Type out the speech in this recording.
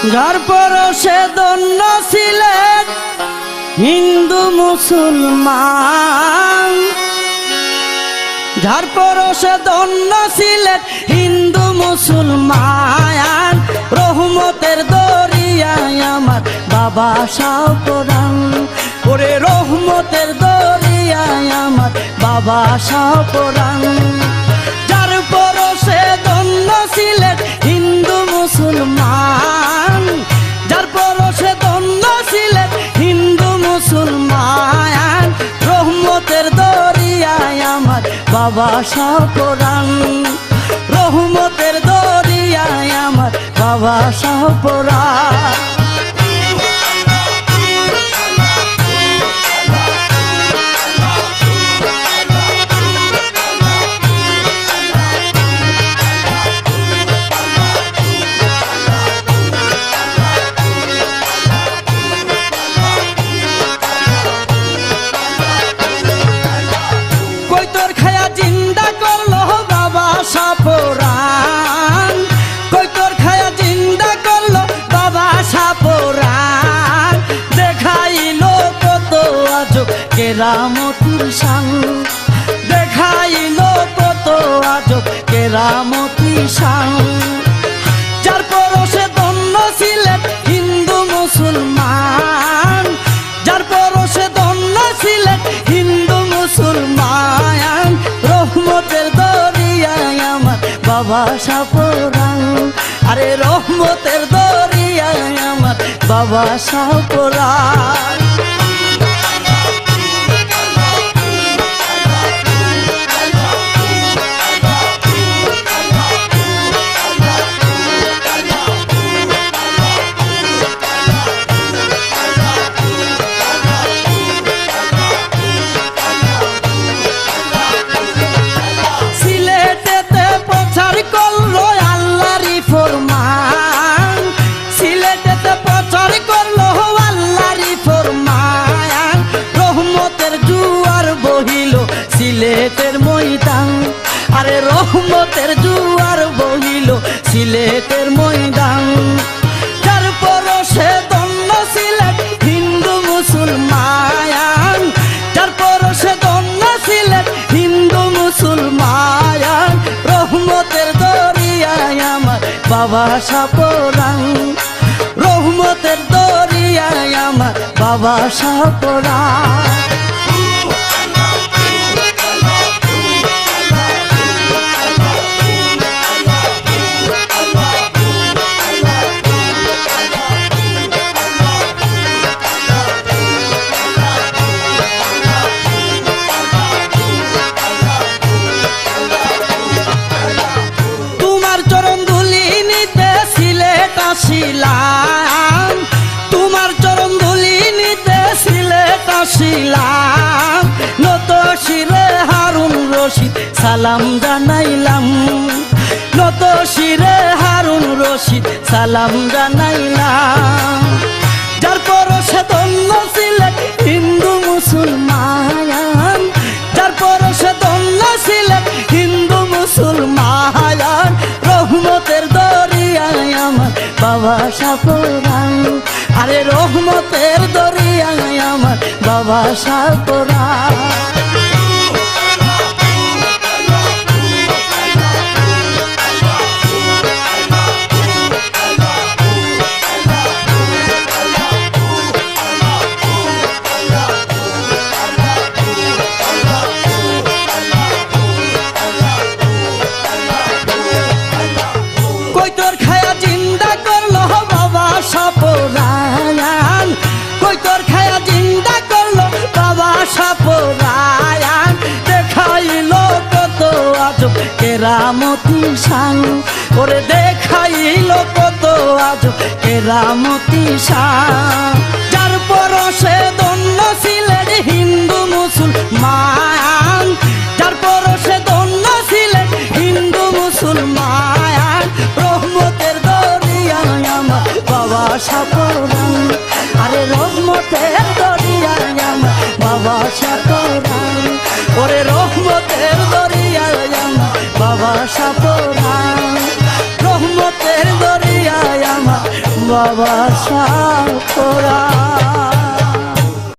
যার পরশে ধন্য ছিলেন হিন্দু মুসলমান, যার পরশে ধন্য ছিলেন হিন্দু মুসলমান, রহমতের দরিয়ায় আমার বাবা শাহ পরাণ। ওরে রহমতের দরিয়ায় আমার বাবা শাহ পরাণ। যার পরশে ধন্য ছিলেন হিন্দু মুসলমান, যার পরশে ধন্য ছিলেন হিন্দু মুসলমান, রহমতের দরিয়ায় আমার বাবা শাহ পরাণ। রহমতের দরিয়ায় আমার বাবা শাহ পরাণ। কেরামতির শান দেখাইল কত আজব কেরামতির শান। যার পরশে ধন্য ছিলেন হিন্দু মুসলমান, যার পরশে ধন্য ছিলেন হিন্দু মুসলমান, রহমতের দরিয়ায় আমার বাবা শাহ পরাণ। আরে রহমতের দরিয়ায় আমার বাবা শাহ পরাণ। সিলেটের ময়দান, আরে রহমতের জুয়ার বহিল সিলেটের ময়দান। যার পরশে ধন্য ছিলেন হিন্দু মুসলমান, যার পরশে ধন্য ছিলেন হিন্দু মুসলমান, রহমতের দরিয়ায় আমার বাবা শাহ পরাণ। রহমতের দরিয়ায় আমার বাবা শাহ পরাণ। তোমার চরণ ধুলি নিতে সিলেট আসিলাম, নত শিরে হারুন রশিদ সালাম জানাইলাম, নত শিরে হারুন রশিদ সালাম জানাইলাম। যার পরশে ধন্য ছিলেন হিন্দু মুসলমান, যার পরশে ধন্য ছিলেন হিন্দু মুসলমান, রহমতের দরিয়ায় আমার বাবা শাহ পরাণ। আরে রহমতের দরিয়ায় আমার বাবা শাহ পরাণ। দেখাইল কত আজব কেরামতি শান, ওরে দেখাইল কত আজব কেরামতি শান। যার পরশে ধন্য ছিলেন হিন্দু মুসলমান, যার পরশে ধন্য ছিলেন হিন্দু মুসলমান, রহমতের দরিয়ায় আমার বাবা শাহ পরাণ। আরে রহমতের দরিয়ায় আমার বাবা শাহ পরাণ। ওরে রহমতের দরিয়ায় আমার বাবা শাহ পরাণ। রহমতের দরিয়ায় আমার বাবা শাহ কোরআন।